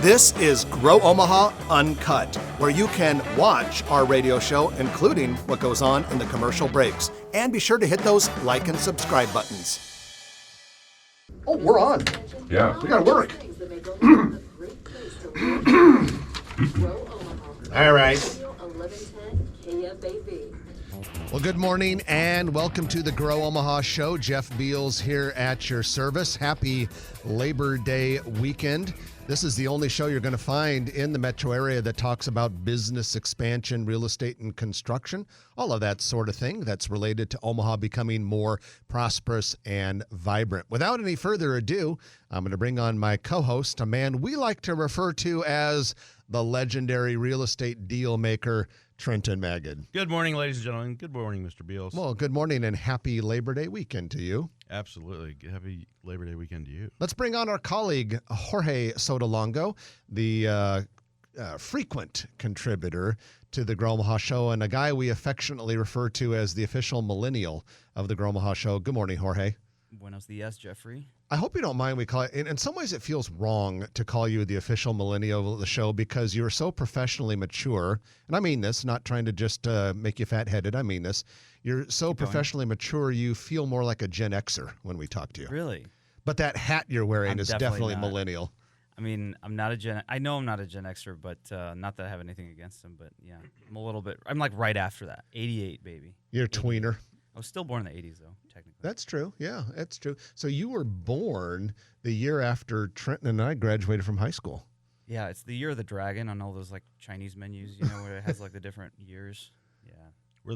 This is Grow Omaha Uncut, where you can watch our radio show, including what goes on in the commercial breaks. And be sure to hit those like and subscribe buttons. Oh, we're on. Yeah. We gotta work. All right. Well, good morning and welcome to the Grow Omaha show. Jeff Beals here at your service. Happy Labor Day weekend. This is the only show you're going to find in the metro area that talks about business expansion, real estate, and construction, all of that sort of thing that's related to Omaha becoming more prosperous and vibrant. Without any further ado, I'm going to bring on my co-host, a man we like to refer to as the legendary real estate deal maker, Trenton Magid. Good morning, ladies and gentlemen. Good morning, Mr. Beals. Well, good morning and happy Labor Day weekend to you. Absolutely. Happy Labor Day weekend to you. Let's bring on our colleague, Jorge Sotolongo, the frequent contributor to the Grow Omaha show and a guy we affectionately refer to as the official millennial of the Grow Omaha show. Good morning, Jorge. Buenos dias, Jeffrey. I hope you don't mind we call it, in some ways it feels wrong to call you the official millennial of the show because you're so professionally mature, and I mean this, not trying to just make you fat-headed, I mean this. You're so professionally mature, you feel more like a Gen Xer when we talk to you. Really? But that hat you're wearing is definitely not. millennial. I mean, I'm not a Gen. I know I'm not a Gen Xer, but not that I have anything against them. But yeah, I'm a little bit. I'm like right after that. 88, baby. You're a tweener. I was still born in the 80s, though, technically. That's true. Yeah, that's true. So you were born the year after Trenton and I graduated from high school. Yeah, it's the year of the dragon on all those like Chinese menus, you know, where it has like the different years. Yeah, We're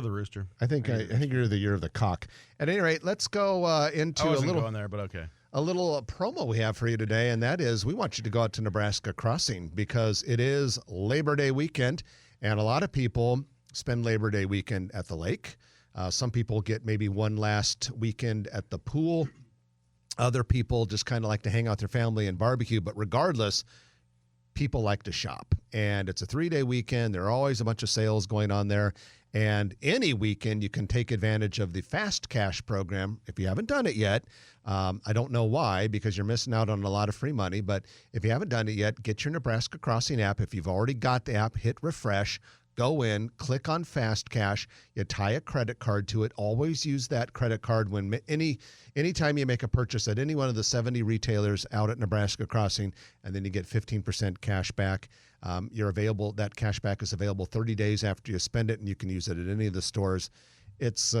the rooster. I think you're the year of the cock. At any rate, let's go into I wasn't a little going there, but okay. A little promo we have for you today, and that is we want you to go out to Nebraska Crossing because it is Labor Day weekend, and a lot of people spend Labor Day weekend at the lake. Some people get maybe one last weekend at the pool. Other people just kind of like to hang out with their family and barbecue. But regardless, people like to shop. And it's a 3-day weekend. There are always a bunch of sales going on there. And any weekend, you can take advantage of the Fast Cash program. If you haven't done it yet, I don't know why, because you're missing out on a lot of free money. But if you haven't done it yet, get your Nebraska Crossing app. If you've already got the app, hit refresh. Go in, click on Fast Cash. You tie a credit card to it. Always use that credit card when anytime you make a purchase at any one of the 70 retailers out at Nebraska Crossing, and then you get 15% cash back. That cash back is available 30 days after you spend it, and you can use it at any of the stores. It's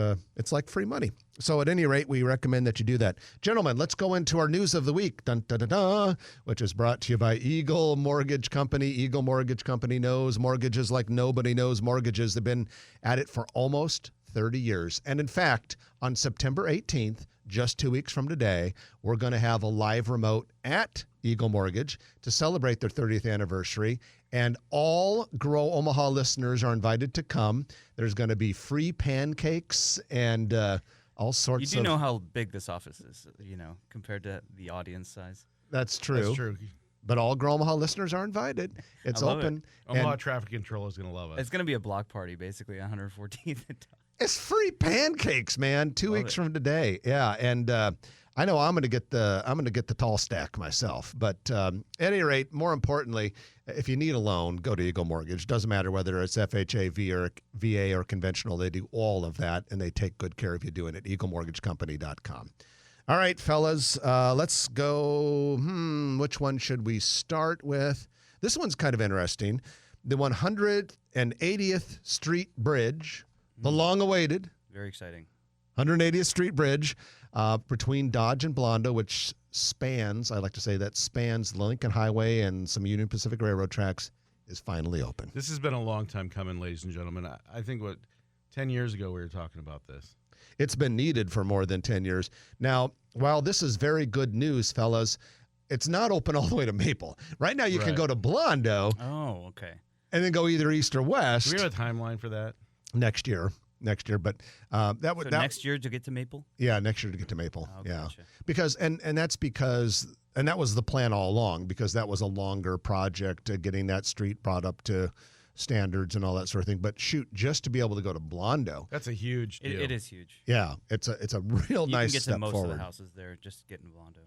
like free money. So at any rate, we recommend that you do that. Gentlemen, let's go into our news of the week, dun, dun, dun, dun, which is brought to you by Eagle Mortgage Company. Eagle Mortgage Company knows mortgages like nobody knows mortgages. They've been at it for almost 30 years. And in fact, on September 18th, just 2 weeks from today, we're going to have a live remote at Eagle Mortgage to celebrate their 30th anniversary. And all Grow Omaha listeners are invited to come. There's going to be free pancakes and all sorts of... You do know how big this office is, compared to the audience size. That's true. That's true. But all Grow Omaha listeners are invited. It's open. Omaha Traffic Control is going to love us. It's going to be a block party, basically, 114th. It's free pancakes, man. 2 weeks from today. Yeah, and I know I'm going to get the tall stack myself. But at any rate, more importantly, if you need a loan, go to Eagle Mortgage. Doesn't matter whether it's FHA, VA, or conventional. They do all of that, and they take good care of you doing it. EagleMortgageCompany.com. All right, fellas, let's go. Which one should we start with? This one's kind of interesting. The 180th Street Bridge, the long-awaited. Very exciting. 180th Street Bridge between Dodge and Blondo, which spans the Lincoln Highway and some Union Pacific Railroad tracks, is finally open. This has been a long time coming, ladies and gentlemen. I think 10 years ago we were talking about this. It's been needed for more than 10 years. Now, while this is very good news, fellas, it's not open all the way to Maple. Right now you can go to Blondo. Oh, okay. And then go either east or west. Do we have a timeline for that? Next year, but next year to get to Maple. Yeah, next year to get to Maple. Oh, yeah, gotcha. because that was the plan all along because that was a longer project getting that street brought up to standards and all that sort of thing. But shoot, just to be able to go to Blondo, that's a huge deal. It is huge. Yeah, it's a real nice step forward. You can get to most of the houses there just getting Blondo.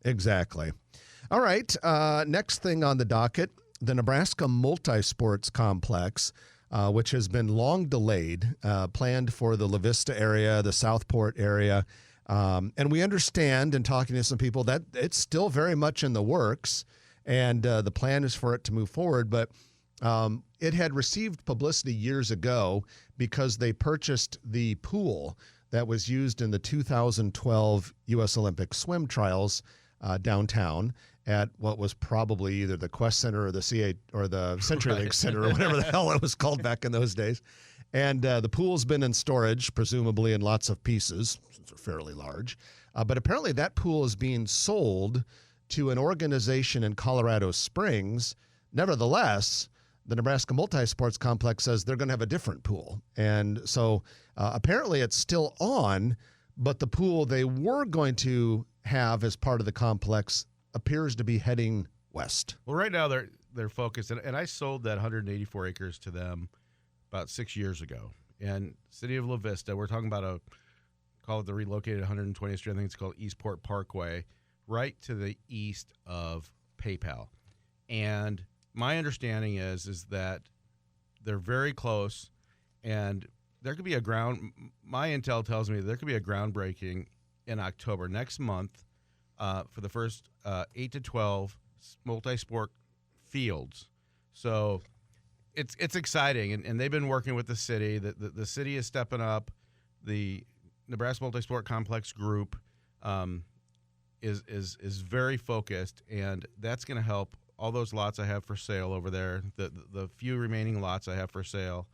Exactly. All right. Next thing on the docket, the Nebraska Multisports Complex, which has been long delayed, planned for the La Vista area, the Southport area. And we understand, in talking to some people, that it's still very much in the works, and the plan is for it to move forward. But it had received publicity years ago because they purchased the pool that was used in the 2012 U.S. Olympic swim trials downtown at what was probably either the Quest Center or the C8 or the CenturyLink Center or whatever the hell it was called back in those days. And the pool's been in storage, presumably in lots of pieces, since they're fairly large. But apparently that pool is being sold to an organization in Colorado Springs. Nevertheless, the Nebraska Multisports Complex says they're going to have a different pool. And so apparently it's still on, but the pool they were going to have as part of the complex appears to be heading west. Well, right now they're focused, and I sold that 184 acres to them about 6 years ago. And City of La Vista, we're talking about call it the relocated 120th Street, I think it's called Eastport Parkway, right to the east of PayPal. And my understanding is that they're very close, and there could be my intel tells me there could be a groundbreaking in October next month for the first 8 to 12 multi-sport fields. So it's exciting, and they've been working with the city. The city is stepping up. The Nebraska Multi-Sport Complex group is very focused, and that's going to help all those lots I have for sale over there, the few remaining lots I have for sale,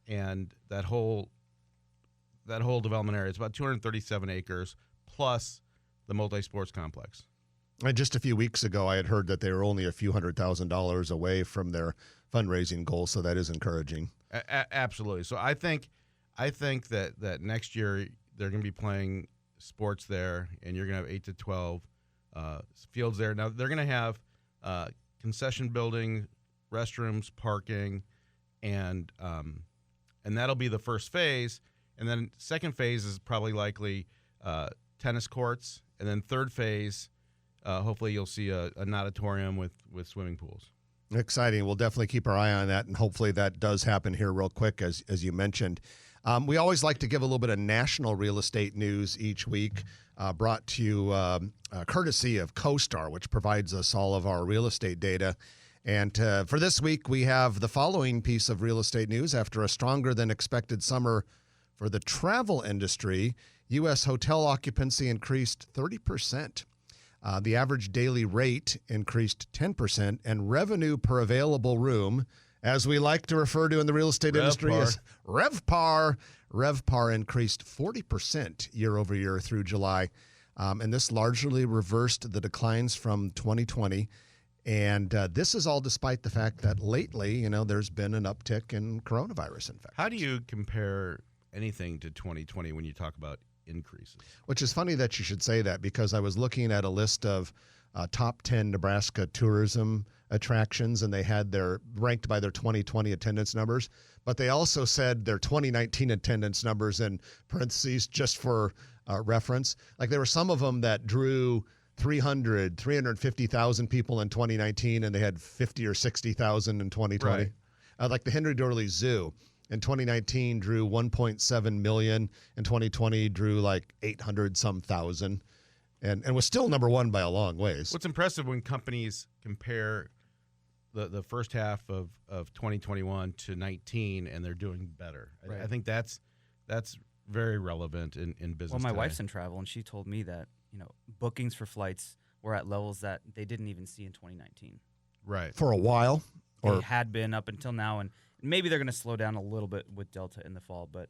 and that whole development area. It's about 237 acres plus the multi-sports complex. And just a few weeks ago, I had heard that they were only a few $100,000 away from their fundraising goal, so that is encouraging. Absolutely. So I think that next year they're going to be playing sports there, and you're going to have 8 to 12 fields there. Now they're going to have concession building, restrooms, parking, and that'll be the first phase. And then second phase is probably likely tennis courts, and then third phase, hopefully you'll see an auditorium with swimming pools. Exciting. We'll definitely keep our eye on that, and hopefully that does happen here real quick, as you mentioned. We always like to give a little bit of national real estate news each week, brought to you courtesy of CoStar, which provides us all of our real estate data. And for this week, we have the following piece of real estate news. After a stronger than expected summer for the travel industry, U.S. hotel occupancy increased 30%. The average daily rate increased 10%, and revenue per available room, as we like to refer to in the real estate industry, as RevPAR. RevPAR increased 40% year over year through July. And this largely reversed the declines from 2020. And this is all despite the fact that lately, there's been an uptick in coronavirus infections. How do you compare anything to 2020 when you talk about increases? Which is funny that you should say that, because I was looking at a list of top 10 Nebraska tourism attractions, and they had their ranked by their 2020 attendance numbers, but they also said their 2019 attendance numbers in parentheses just for reference. Like there were some of them that drew 350,000 people in 2019, and they had 50 or 60,000 in 2020. Right. Like the Henry Doorly Zoo in 2019 drew 1.7 million. In 2020 drew like 800-some thousand, and was still number one by a long ways. What's impressive when companies compare the first half of 2021 to 19, and they're doing better. Right. I think that's very relevant in business. Well, my today. wife's in travel, and she told me that bookings for flights were at levels that they didn't even see in 2019. Right. For a while, they had been up until now, and maybe they're going to slow down a little bit with Delta in the fall, but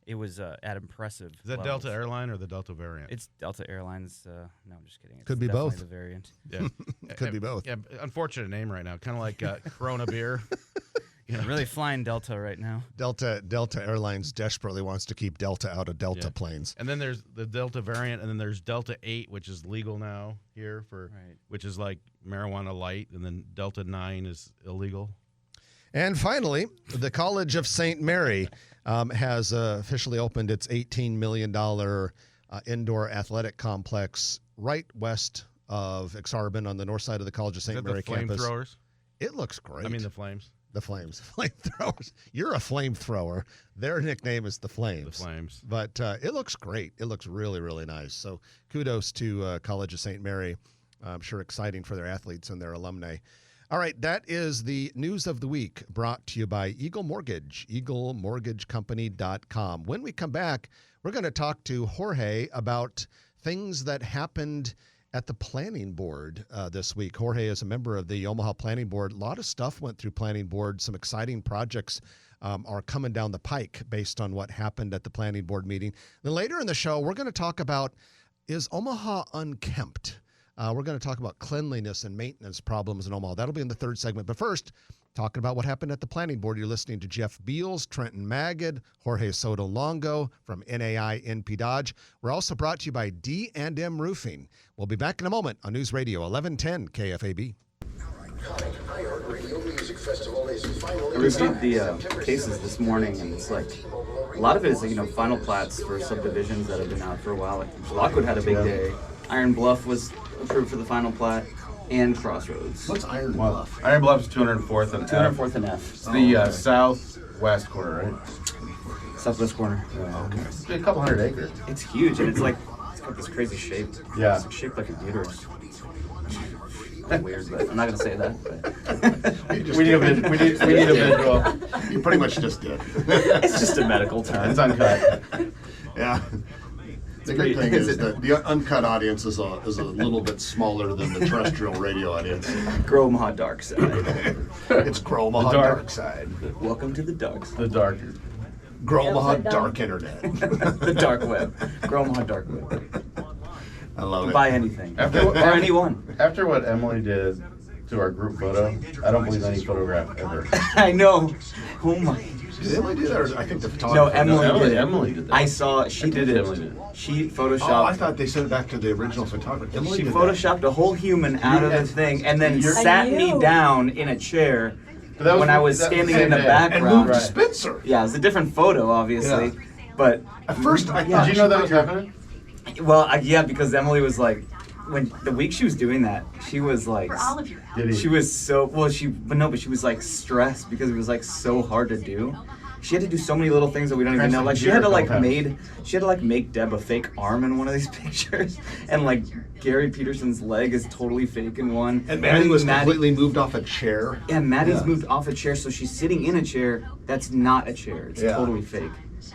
it was at impressive. Is that levels. Delta Airline or the Delta variant? It's Delta Airlines. No, I'm just kidding. It's could be both. The variant. Yeah, could be both. Yeah, unfortunate name right now, kind of like Corona beer. I'm really flying Delta right now. Delta Airlines desperately wants to keep Delta out of Delta planes. And then there's the Delta variant, and then there's Delta 8, which is legal now here which is like marijuana light, and then Delta 9 is illegal. And finally, the College of St. Mary has officially opened its $18 million indoor athletic complex right west of Exarban on the north side of the College of Is St. that Mary the campus. flamethrowers? It looks great. I mean the flames. The Flames. Flamethrowers. You're a flamethrower. Their nickname is the Flames. The flames. But it looks great. It looks really, really nice. So kudos to College of St. Mary. I'm sure exciting for their athletes and their alumni. All right, that is the news of the week brought to you by Eagle Mortgage, eaglemortgagecompany.com. When we come back, we're going to talk to Jorge about things that happened at the planning board this week. Jorge is a member of the Omaha Planning Board. A lot of stuff went through planning board. Some exciting projects are coming down the pike based on what happened at the planning board meeting. Then later in the show, we're going to talk about, is Omaha unkempt? We're going to talk about cleanliness and maintenance problems in Omaha. That'll be in the third segment. But first, talking about what happened at the planning board, you're listening to Jeff Beals, Trenton Magid, Jorge Sotolongo from NAI NP Dodge. We're also brought to you by D&M Roofing. We'll be back in a moment on News Radio 1110 KFAB. I reviewed the cases this morning, and it's like a lot of it is final plats for subdivisions that have been out for a while. Like Lockwood had a big day. Iron Bluff was approved for the final plat, and Crossroads. What's Iron Bluff? Iron Bluff's 204th and 204th and F. It's the southwest corner, right? Southwest corner. Okay. It's a couple hundred acres. It's huge, and it's got this crazy shape. Yeah. It's shaped like a uterus. Weird, but I'm not gonna say that. But We need a visual. You pretty much just did. it's just a medical term. It's uncut. Yeah. The good thing is that the uncut audience is a little bit smaller than the terrestrial radio audience. Grow Omaha Dark Side. It's Grow Omaha The dark. dark Side. Welcome to the dark side. The dark. Grow Omaha Dark Internet. The dark web. Grow Omaha Dark Web. I love it. Buy anything. After or anyone. After what Emily did to our group photo, I don't believe any photograph ever. I know. Oh my. Did Emily do that? Or I think the No, photographer. Emily did that. I saw. She did it. Emily did. She photoshopped. Oh, I thought they sent it back to the original photographer. Emily She did photoshopped a whole human out of the thing and then sat me down in a chair But that was- when I was that was standing the in the same day. that. And background. moved to Spencer. Yeah, it was a different photo, obviously. Yeah. But, At first, I Yeah. thought. Did you know that was happening? well, yeah, because Emily was like, when the week she was doing that, she was like, Did he? she was so, but she was like stressed because it was like so hard to do. She had to do so many little things that we don't even know. Like she had to make Deb a fake arm in one of these pictures, and like Gary Peterson's leg is totally fake in one. And Maddie was Maddie- completely moved off a chair. Yeah, Maddie's Yeah. moved off a chair, so she's sitting in a chair that's not a chair. It's Yeah. totally fake.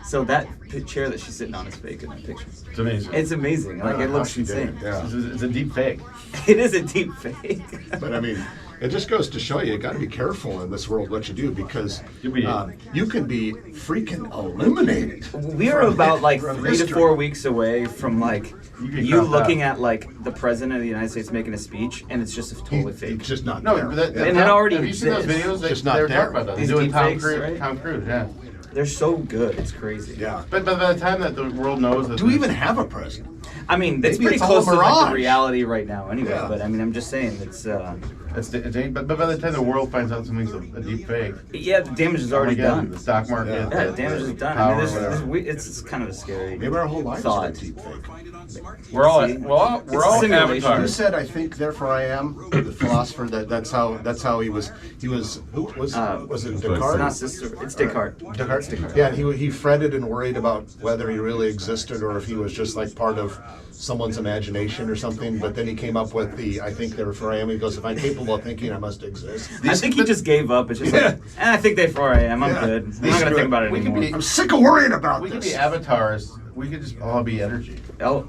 So that chair that she's sitting on is fake in that picture. It's amazing. It's amazing. Like it looks How she did insane. it, Yeah. It's a deep fake. It is a deep fake. But I mean, it just goes to show you got to be careful in this world what you do because You can be freaking eliminated. We are about like from 3 to history. 4 weeks away from like You get you cropped looking out. at like the president of the United States making a speech, and it's just totally fake. It's just not No, there. but that, And it already have you seen those exists. videos? They It's not were there. talking about that. These They're doing deep Tom fakes, Cruise. right? Tom Cruise, yeah. They're so good. It's crazy. Yeah. But by the time that the world knows that Do we even have a president? I mean, it's Maybe pretty it's all a close to like, mirage. the reality right now, anyway. Yeah. But I mean, I'm just saying it's. but by the time the world finds out something's a deep fake, Yeah, the damage is already again, done. the stock market, Yeah. Yeah, the damage is done. power, I mean, whatever. it's kind of a scary. Maybe Maybe our whole lives Thought. are deep fake. We're all See? we're It's all a simulation. You avatars. said, "I think, therefore I am." The philosopher. That's how he was. He was. Who was? Was it It's Descartes? not sister. It's Descartes. Descartes. Yeah, he fretted and worried about whether he really existed or if he was just like part of someone's imagination or something. But then he came up with the "I think, therefore I am." He goes, "If I'm capable of thinking, I must exist." I think he just gave up. It's just Yeah. like, I think therefore I am. I'm Yeah. good. I'm not gonna think about it We could anymore. be- I'm sick of worrying about We could this. be avatars. We could just all be energy. Oh,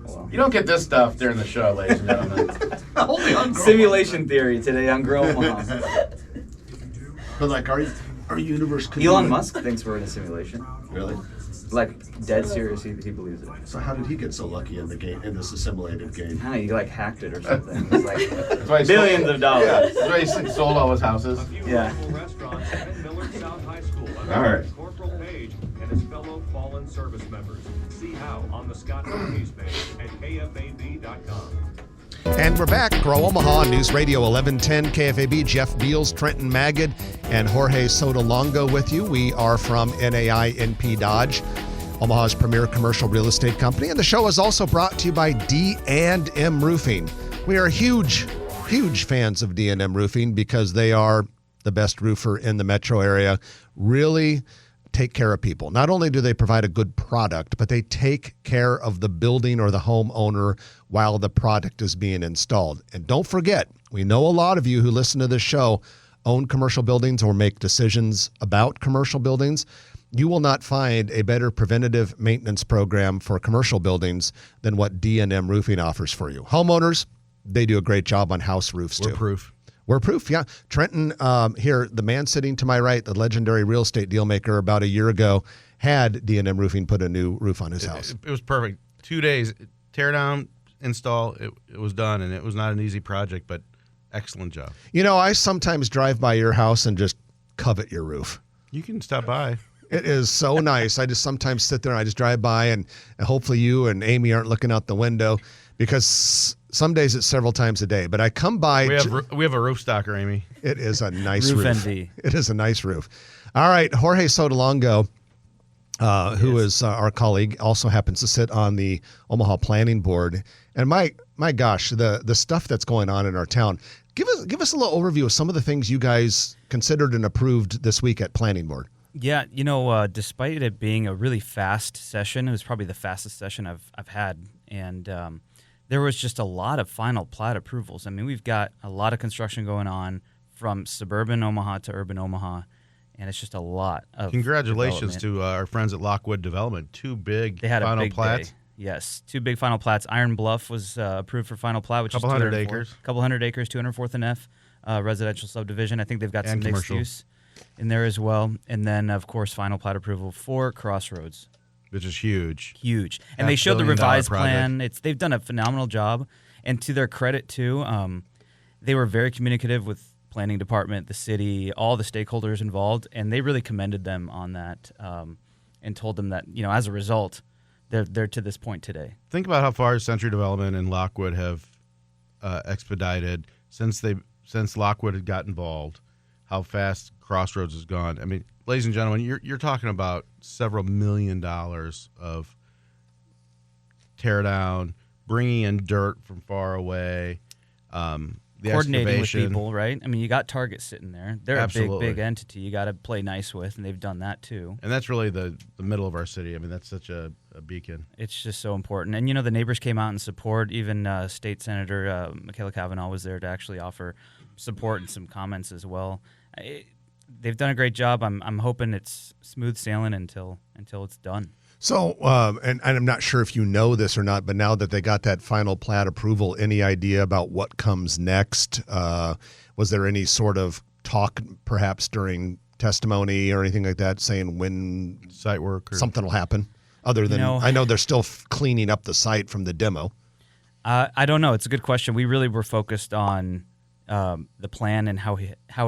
well. You don't get this stuff during the show, ladies and gentlemen. Only on Grow. Simulation theory today on Grow Omaha. But like, our universe could Elon be- Musk thinks we're in a simulation. Really? Like dead serious, he believes it. So how did he get so lucky in the game, in this assimilated game? Kind of, he like hacked it or something. It was like That's why he billions sold, of dollars. That's why he sold all his houses. Yeah. Restaurant and Millard South High School. All right. Corporal Page and his fellow fallen service members. See how on the Scott Northeast page at kfab.com. And we're back. Grow Omaha News Radio 1110 KFAB. Jeff Beals, Trenton Magid, and Jorge Sotolongo with you. We are from NAI NP Dodge, Omaha's premier commercial real estate company. And the show is also brought to you by D&M Roofing. We are huge fans of D&M Roofing because they are the best roofer in the metro area. Really take care of people. Not only do they provide a good product, but they take care of the building or the homeowner while the product is being installed. And don't forget, we know a lot of you who listen to this show own commercial buildings or make decisions about commercial buildings. You will not find a better preventative maintenance program for commercial buildings than what D&M Roofing offers for you. Homeowners, they do a great job on house roofs too. We're proof, yeah. Trenton, here, the man sitting to my right, the legendary real estate deal maker about a year ago, had D&M Roofing put a new roof on his house. It was perfect. 2 days, tear down, install, it was done, and it was not an easy project, but excellent job. You know, I sometimes drive by your house and just covet your roof. You can stop by. It is so nice. I just sometimes sit there and I just drive by, and hopefully you and Amy aren't looking out the window, because some days it's several times a day. But I come by. We have a roof stocker, Amy. It is a nice roof. Envy. It is a nice roof. All right, Jorge Sotolongo, who is our colleague, also happens to sit on the Omaha Planning Board. And my gosh, the stuff that's going on in our town. Give us a little overview of some of the things you guys considered and approved this week at Planning Board. Yeah, despite it being a really fast session, it was probably the fastest session I've had, and there was just a lot of final plat approvals. I mean, we've got a lot of construction going on from suburban Omaha to urban Omaha, and it's just a lot of Congratulations to our friends at Lockwood Development. Two big final big plats. Day. Yes, two big final plats. Iron Bluff was approved for final plat, which is 200 acres. Couple hundred acres, 204th and F, residential subdivision. I think they've got some mixed use in there as well. And then, of course, final plat approval for Crossroads. Which is huge. Huge. And they showed the revised plan. They've done a phenomenal job. And to their credit, too, they were very communicative with planning department, the city, all the stakeholders involved. And they really commended them on that and told them that, as a result, they're to this point today. Think about how far Century Development and Lockwood have expedited since Lockwood had got involved, how fast Crossroads has gone. I mean, ladies and gentlemen, you're talking about several $1 million of tear down, bringing in dirt from far away, the coordinating excavation. with people, right? I mean, you got Target sitting there. They're Absolutely. a big entity. You got to play nice with, and they've done that too. And that's really the middle of our city. I mean, that's such a beacon. It's just so important. And, the neighbors came out and support. Even State Senator Michaela Cavanaugh was there to actually offer support and some comments as well. They've done a great job. I'm hoping it's smooth sailing until it's done. So, and I'm not sure if you know this or not, but now that they got that final plat approval, any idea about what comes next? Was there any sort of talk, perhaps during testimony or anything like that, saying when Site work or something will happen? Other than, I know they're still cleaning up the site from the demo. I don't know. It's a good question. We really were focused on the plan and how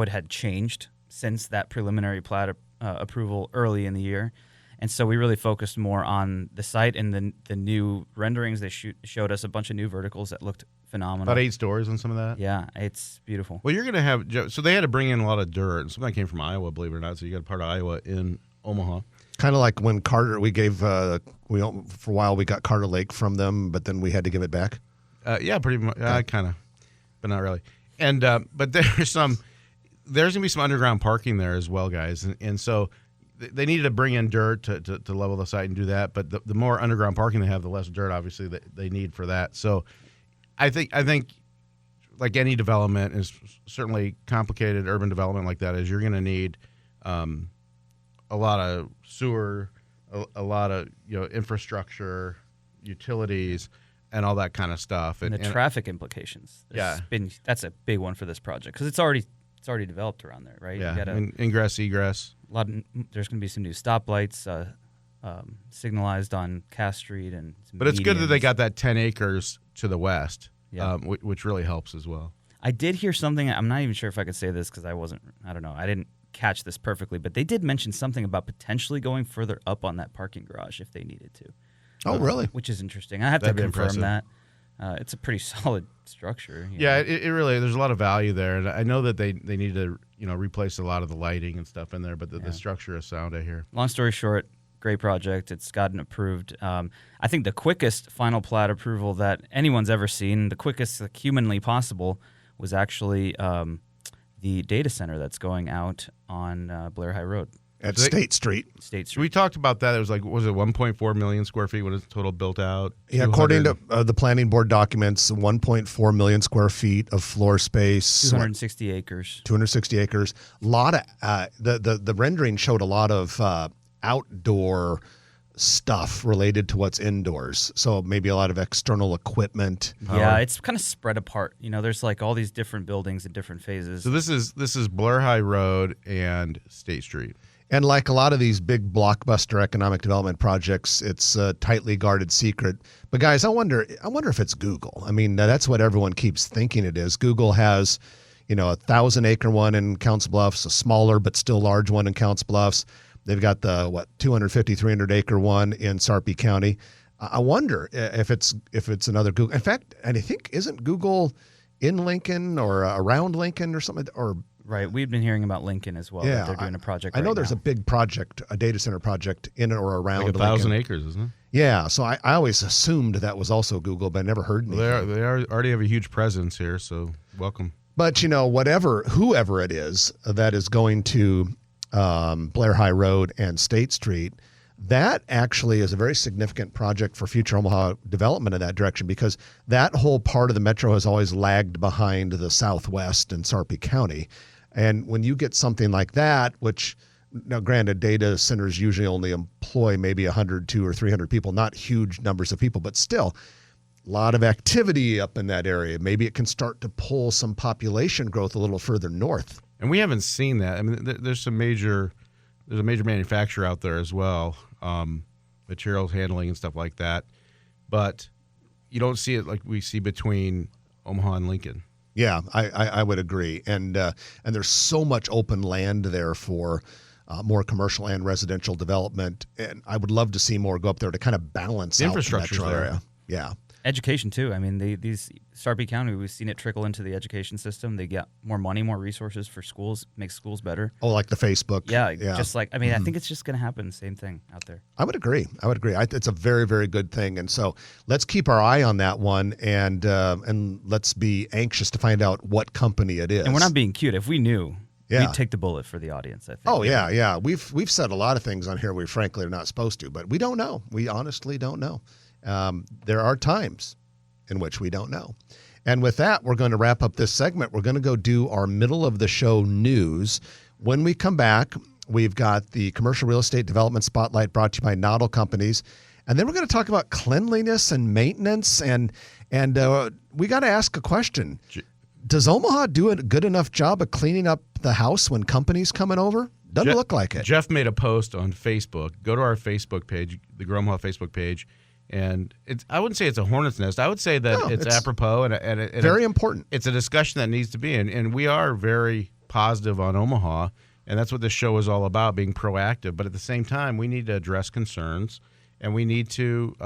it had changed since that preliminary plat approval early in the year. And so we really focused more on the site and the new renderings. They showed us a bunch of new verticals that looked phenomenal. About 8 stories on some of that? Yeah, it's beautiful. Well, you're going to have – so they had to bring in a lot of dirt. And some of that came from Iowa, believe it or not. So you got part of Iowa in Omaha. Kind of like when Carter – we gave for a while we got Carter Lake from them, but then we had to give it back. Yeah, pretty much. Kind of, but not really. And but there's going to be some underground parking there as well, guys. And so – they needed to bring in dirt to level the site and do that, but the more underground parking they have, the less dirt, obviously, that they need for that. So I think like any development is certainly complicated urban development like that is you're going to need a lot of sewer, a lot of infrastructure, utilities, and all that kind of stuff. And the traffic implications. That's a big one for this project because it's already developed around there, right? Yeah, ingress, egress. There's going to be some new stoplights signalized on Cass Street and. But it's good that they got that 10 acres to the west, yeah. Which really helps as well. I did hear something. I'm not even sure if I could say this because I don't know. I didn't catch this perfectly, but they did mention something about potentially going further up on that parking garage if they needed to. Oh, really? Which is interesting. I have to confirm that. It's a pretty solid structure. Yeah, it really. There's a lot of value there, and I know that they need to replace a lot of the lighting and stuff in there, but the structure is sound. I hear. Long story short, great project. It's gotten approved. I think the quickest final plat approval that anyone's ever seen, the quickest humanly possible, was actually the data center that's going out on Blair High Road. At State Street. State So Street. we talked about that. It was like, was it 1.4 million square feet when it's total built out? Yeah, according to the planning board documents, 1.4 million square feet of floor space. 260 acres. 260 acres. A lot of the rendering showed a lot of outdoor stuff related to what's indoors. So maybe a lot of external equipment. Yeah, it's kind of spread apart. There's like all these different buildings in different phases. So this is Blair High Road and State Street. And like a lot of these big blockbuster economic development projects, it's a tightly guarded secret. But guys, I wonder if it's Google. I mean, that's what everyone keeps thinking it is. Google has, a 1,000-acre one in Counts Bluffs, a smaller but still large one in Counts Bluffs. They've got the 250, 300-acre one in Sarpy County. I wonder if it's another Google. In fact, and I think isn't Google in Lincoln or around Lincoln or something or. Right, we've been hearing about Lincoln as well. Yeah, that they're doing a project. I know right there's now. a big project, a data center project in or around Like 1,000 Lincoln. acres, isn't it? Yeah, so I always assumed that was also Google, but I never heard anything. Well, they already have a huge presence here, so welcome. But whoever it is that is going to Blair High Road and State Street, that actually is a very significant project for future Omaha development in that direction, because that whole part of the metro has always lagged behind the Southwest and Sarpy County. And when you get something like that, which now granted, data centers usually only employ maybe 100, 200, or 300 people, not huge numbers of people, but still a lot of activity up in that area. Maybe it can start to pull some population growth a little further north. And we haven't seen that. I mean, there's a major manufacturer out there as well, materials handling and stuff like that. But you don't see it like we see between Omaha and Lincoln. Yeah, I would agree. And there's so much open land there for more commercial and residential development. And I would love to see more go up there to kind of balance The out infrastructure's the metro there. area. Yeah. Education too. I mean, these Sarpy County, we've seen it trickle into the education system. They get more money, more resources for schools, makes schools better. Oh, like the Facebook. Yeah. Just like, I mean, I think it's just going to happen. Same thing out there. I would agree. It's a very, very good thing. And so let's keep our eye on that one, and let's be anxious to find out what company it is. And we're not being cute. If we knew, Yeah. we'd take the bullet for the audience, I think. Oh, yeah. We've said a lot of things on here we frankly are not supposed to, but we don't know. We honestly don't know. There are times in which we don't know. And with that, we're going to wrap up this segment. We're going to go do our middle of the show news. When we come back, we've got the Commercial Real Estate Development Spotlight brought to you by Noddle Companies. And then we're going to talk about cleanliness and maintenance. And we got to ask a question. Does Omaha do a good enough job of cleaning up the house when companies coming over? Doesn't look like it. Jeff made a post on Facebook. Go to our Facebook page, the Grow Omaha Facebook page. And I wouldn't say it's a hornet's nest. I would say that it's apropos and Very important. It's a discussion that needs to be in. And we are very positive on Omaha. And that's what this show is all about, being proactive. But at the same time, we need to address concerns. And we need to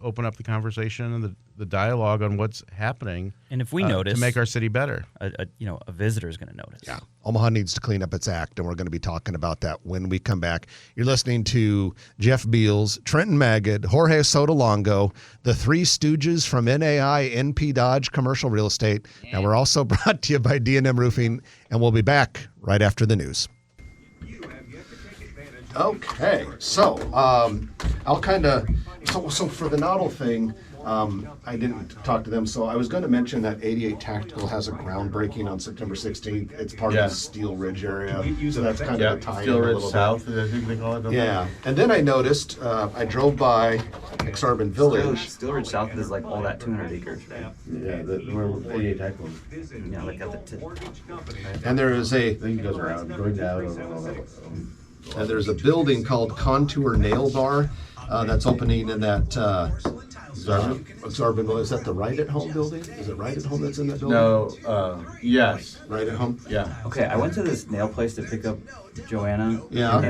open up the conversation and the dialogue on what's happening. And if we notice, to make our city better, a visitor is going to notice. Yeah, Omaha needs to clean up its act, and we're going to be talking about that when we come back. You're listening to Jeff Beals, Trenton Magid, Jorge Sotolongo, the Three Stooges from NAI, NP Dodge Commercial Real Estate. And we're also brought to you by D&M Roofing, and we'll be back right after the news. Okay, so I'll kind of so for the Noddle thing, I didn't talk to them. So I was going to mention that 88 Tactical has a groundbreaking on September 16th. It's part of the Steel Ridge area, so that's kind of a tie-in Steel a Ridge little South, bit. I think they call it. Yeah, and then I noticed I drove by Exarban Village. Steel Ridge South is like all that 200 acres, right? Yeah, where 88 Tactical. Yeah, like at the tip. And there is I think it goes around, going down. and there's a building called Contour Nail Bar that's opening in that Exarban Village. Is that the Right at Home building? Is it Right at Home that's in that building? No, yes, Right at Home. yeah. Okay, I went to this nail place to pick up Joanna. Yeah.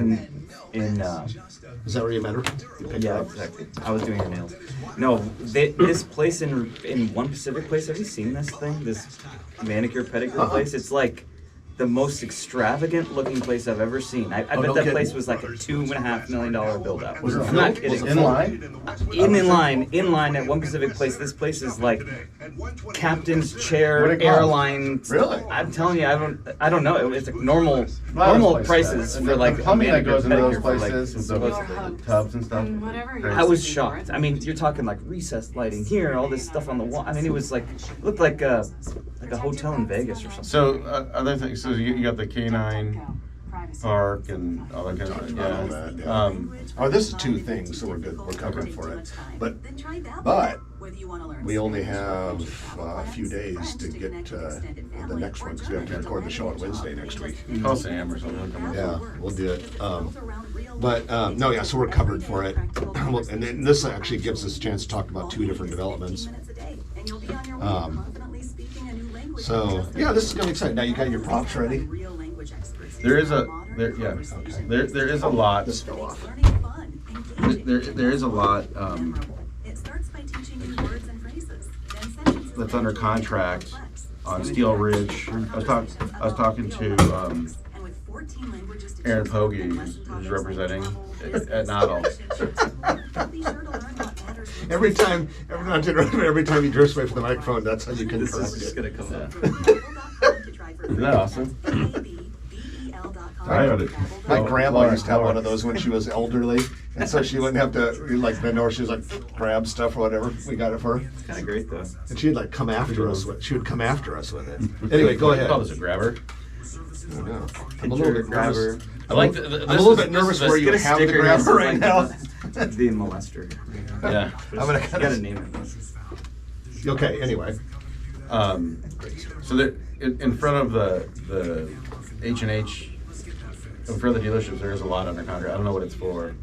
Is that where you met her? You picked her yeah, up? exactly. I was doing her nails. No, this place in One Pacific Place. Have you seen this thing? This manicure pedicure place. It's like the most extravagant looking place I've ever seen. I bet no that kidding. place was like a $2.5 million build out. Was it I'm full? not Was kidding. it In line? In line at One Pacific Place. This place is like captain's What chair, it cost? airline. Really? I'm telling you, I don't know. It's like normal Places prices that. for And like the plumbing that manicure, goes into those pedicure for, like, places with the supposedly. tubs and stuff. I was shocked. I mean, you're talking like recessed lighting here, all this stuff on the wall. I mean, it was like it looked like a hotel in Vegas or something. So other things. So you got the canine park and all that kind of yeah. Oh, this is 2 things, so we're good. We're covering for it. But we only have a few days to get to the next one because we have to record the show on Wednesday next week. Call Sam or something. Yeah, we'll do it. No, yeah, so we're covered for it. And then this actually gives us a chance to talk about 2 different developments. So yeah, this is gonna be exciting. Now you got your props ready. There is a there is a lot. This fell off. There is a lot that's under contract on Steel Ridge. I was talking to Aaron Pogge, who's representing at Noddle. Every time you drifts away from the microphone, that's how you can This correct is just it. gonna come out. Isn't that awesome? My grandma used to have one of those when she was elderly, and so she wouldn't have to like bend over. She was like grab stuff or whatever. We got it for her, Kind of great though. and she'd like come after us with. She would come after us with it. Anyway, go ahead. Call this a grabber. I don't know. I'm a little bit nervous. I like. I'm a little bit nervous where you Get a have the sticker grabber that says, right like, now. The molester. Yeah. I'm gonna You kind gotta of. name it. Okay. Anyway. So there, in front of the H&H, in front of the dealerships, there is a lot under contract. I don't know what it's for,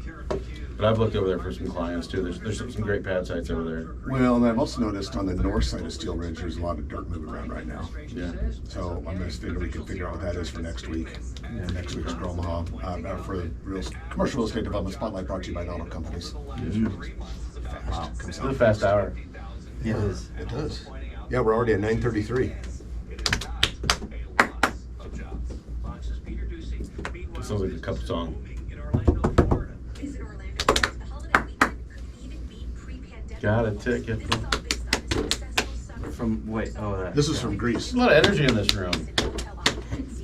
but I've looked over there for some clients too. There's some great pad sites over there. Well, and I've also noticed on the north side of Steel Ridge, there's a lot of dirt moving around right now. Yeah. So I'm gonna figure we can figure out what that is for next week. And next week's for Omaha, for the commercial real estate development spotlight brought to you by Donald Companies. Wow. It's a fast hour. Yeah, it is. It does. Yeah, we're already at 9:33. It sounds like a couple song. Got a ticket. From wait, oh that. This is from Greece. There's a lot of energy in this room.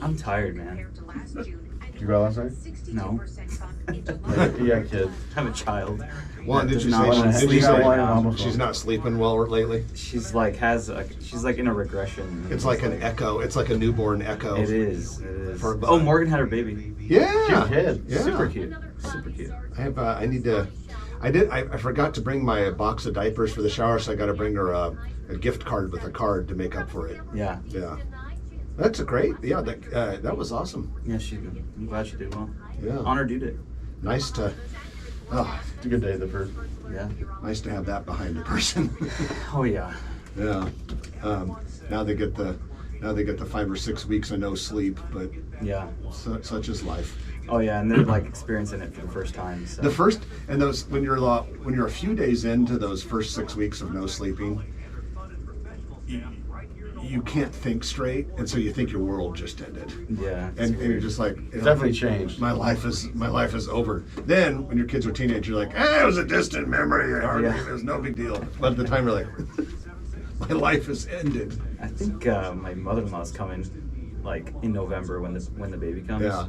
I'm tired, man. You go out last night? No, Yeah, kid. I'm a child. Well, did Does you not say, wanna did sleep you say right now. she's not sleeping well lately? She's like she's like in a regression. It's like an echo. It's like a newborn echo. It is. It is. For a Oh, bud. Morgan had her baby. Yeah. Cute kid. Yeah. Super cute. Super cute. I have. I need to. I forgot to bring my box of diapers for the shower, so I got to bring her a gift card with a card to make up for it. Yeah. Yeah. That's a great. Yeah. That was awesome. Yeah, I'm glad she did well. Yeah. On her due date. Nice to. Oh, It's a good day, the first. Yeah. nice to have that behind a person. Oh yeah. Yeah. Now they get the 5 or 6 weeks of no sleep, but Yeah. such is life. Oh yeah, and they're like experiencing it for the first time. So. The first and those when you're a few days into those first 6 weeks of no sleeping, you can't think straight, and so you think your world just ended. Yeah. And you're just like, It's definitely changed. My life is over. Then when your kids are teenagers, you're like, it was a distant memory. Yeah. It was no big deal. But at the time, you're like, my life has ended. I think my mother-in-law's coming, like in November when the baby comes. Yeah.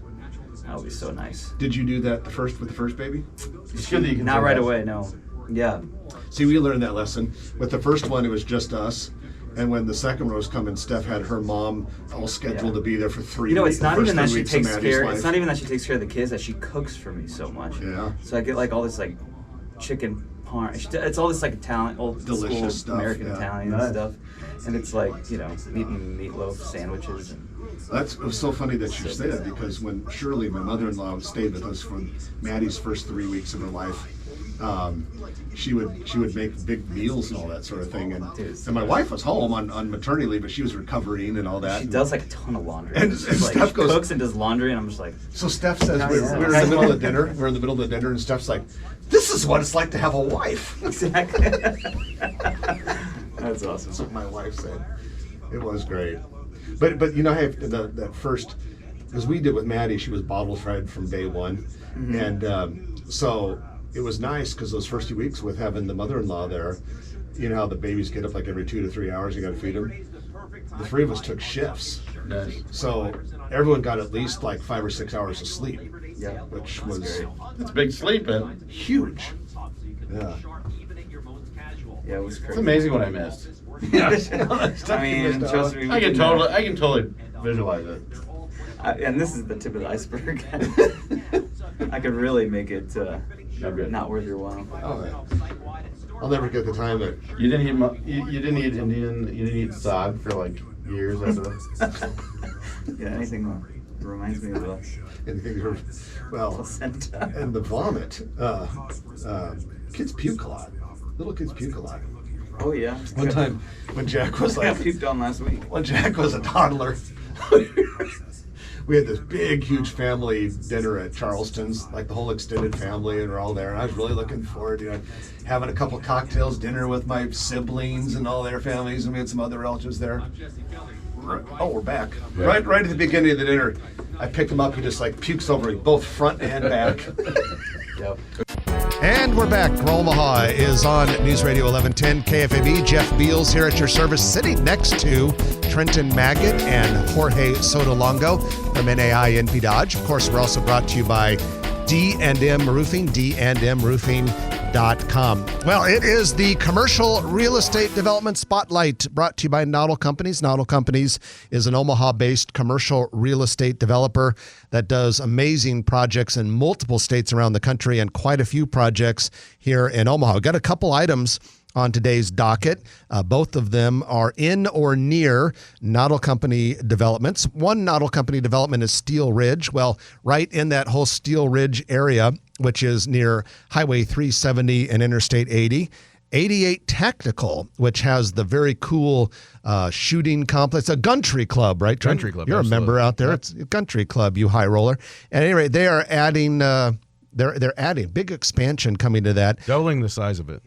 That'll be so nice. Did you do that with the first baby? It's good that you can Not say right that. away, no. Yeah. See, we learned that lesson. With the first one, it was just us. And when the second one was coming, Steph had her mom all scheduled Yeah. to be there for 3 You know, weeks. it's not the even first that 3 she weeks of takes Maddie's care. life. It's not even that she takes care of the kids. That she cooks for me so much. Yeah. So I get like all this like chicken parm. It's all this like Italian, old Delicious school stuff, American yeah. Italian Nice. stuff, and it's like eating meatloaf sandwiches and. It was so funny that you say that because when Shirley, my mother-in-law, stayed with us for Maddie's first 3 weeks of her life, she would make big meals and all that sort of thing. And my wife was home on maternity leave, but she was recovering and all that. She does like a ton of laundry. And She's, like, Steph she goes- cooks and does laundry, and I'm just like, So Steph says Yeah. we're in the middle of the dinner. We're in the middle of the dinner, and Steph's like, "This is what it's like to have a wife." exactly. That's awesome. That's what my wife said. It was great. But you know, hey, that first, because we did with Maddie, she was bottle fed from day one, and so it was nice because those first few weeks with having the mother-in-law there, you know how the babies get up like every 2 to 3 hours, you got to feed them. The three of us took shifts, so everyone got at least like 5 or 6 hours of sleep. Yeah, which was It's big sleeping. huge. Yeah. Yeah, it was crazy. It's amazing what I missed. I mean, trust me. I can totally visualize it. And this is the tip of the iceberg. I could really make it not worth your while. Oh, yeah. I'll never get the time that You didn't eat Indian. You didn't eat sod for like years after that. Yeah, anything that reminds me of anything heard. Well, placenta. and the vomit. Kids puke a lot. Little kids puke a lot. Oh yeah. One time when Jack was I like, puked on last week. when Jack was a toddler, we had this big, huge family dinner at Charleston's, like the whole extended family, and we're all there. And I was really looking forward to having a couple cocktails, dinner with my siblings and all their families, and we had some other relatives there. Oh, we're back. Yeah. Right at the beginning of the dinner, I picked him up. He just like pukes over me, both front and back. Yep. And we're back. Omaha is on News Radio 1110 KFAB. Jeff Beals here at your service, sitting next to Trenton Maggot and Jorge Sotolongo from NAI NP Dodge. Of course, we're also brought to you by D&M Roofing, dndmroofing.com. Well, it is the Commercial Real Estate Development Spotlight, brought to you by Noddle Companies. Noddle Companies is an Omaha-based commercial real estate developer that does amazing projects in multiple states around the country and quite a few projects here in Omaha. We've got a couple items on today's docket. Both of them are in or near Noddle Company developments. One Noddle Company development is Steel Ridge. Well, right in that whole Steel Ridge area, which is near Highway 370 and Interstate 80. 88 Tactical, which has the very cool shooting complex, a Gantry Club, right? Trent? Gantry Club, You're absolutely. a member out there. Yep. It's a Gantry Club, you high roller. At any rate, they are adding, they're adding big expansion coming to that. Doubling the size of it.